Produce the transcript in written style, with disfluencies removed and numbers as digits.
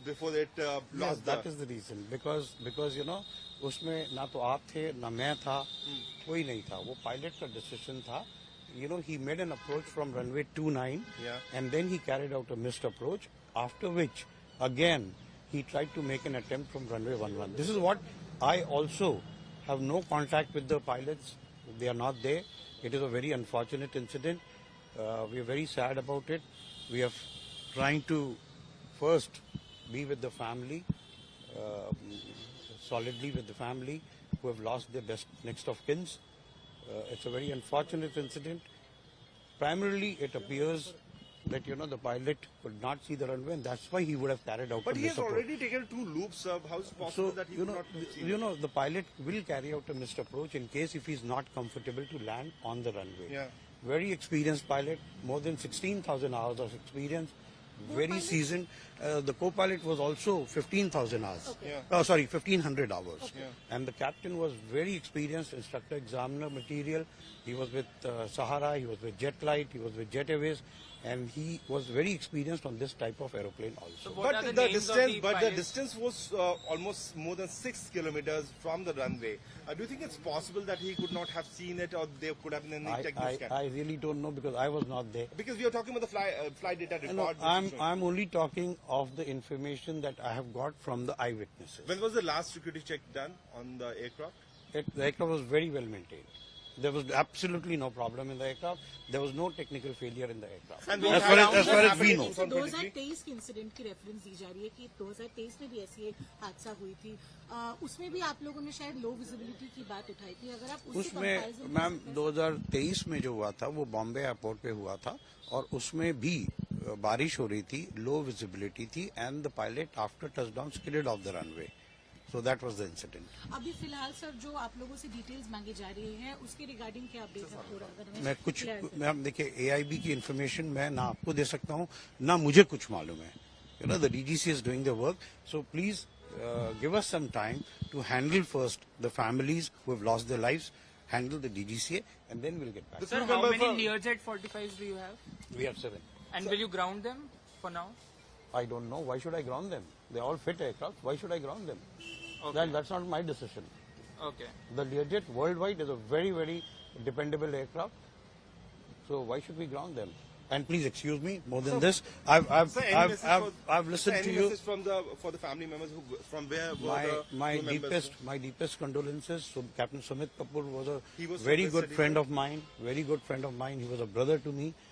before it lost. That is the reason because you know उसमें ना तो आप थे ना मैं था कोई नहीं था वो पायलट का डिसीजन था. You know, he made an approach from runway 29 and then he carried out a missed approach, after which again he tried to make an attempt from runway 11. This is what I also have no contact with the pilots. They are not there. It is a very unfortunate incident. We are very sad about it. We are trying to first be with the family, solidly with the family who have lost their best next of kins. It's a very unfortunate incident. Primarily, it appears that, you know, the pilot could not see the runway and that's why he would have carried out But a he has missed approach. already taken 2 loops. How is it possible that he could not see You know, the pilot will carry out a missed approach in case if he's not comfortable to land on the runway. Yeah. Very experienced pilot, more than 16,000 hours of experience, very seasoned. The co-pilot was also 15,000 hours. Okay. Yeah. Sorry, 1,500 hours. Okay. Yeah. And the captain was very experienced, instructor examiner material. He was with Sahara, he was with Jetlight, he was with Jet Airways, and he was very experienced on this type of aeroplane also. What are But the the names of distance, the but the pilots? distance was almost more than 6 kilometers from the runway. Do you think it's possible that he could not have seen it, or there could have been any technical scan? I really don't know because I was not there. Because we are talking about the flight data report. No, which is showing. I'm only talking of the information that I have got from the eyewitnesses. When was the last security check done on the aircraft? The aircraft was very well maintained. There was absolutely no problem in the aircraft. There was no technical failure in the aircraft. And as far as we know. तो 2023 के incident की reference दी जा रही है कि 2023 में भी ऐसी एक हादसा हुई थी. उसमें भी आप लोगों ने शायद लो विजिबिलिटी की बात उठाई थी. अगर आप उससे उसमें कंपैरिजन मैम 2023 में जो हुआ था वो बॉम्बे एयरपोर्ट पे हुआ था और उसमें भी बारिश हो रही थी, लो विजिबिलिटी थी and the pilot after touchdown skidded off the runway. So that was the incident. अभी फिलहाल सर जो आप लोगों से डिटेल्स मांगी जा रही हैं उसके रिगार्डिंग क्या अपडेट है पूरा? अगर मैं कुछ मैम देखिए AIB की इन्फॉर्मेशन मैं ना आपको दे सकता हूँ ना मुझे कुछ मालूम है. You know, the DGC is doing the work. So please give us some time to handle first the families who have lost their lives, handle the DGCA, and then we'll get back. Sir, how many Learjet 45s do you have? We have 7. And will you ground them for now? I don't know. Why should I ground them? They're all fit aircraft. Why should I ground them? Okay. That's not my decision. Okay. The Learjet worldwide is a very, very dependable aircraft. So why should we ground them? And please excuse me. More than this, I've listened to you. Message from for the family members who from where were My deepest condolences. So Captain Sumit Kapoor was He was very good service friend of mine. Very good friend of mine. He was a brother to me.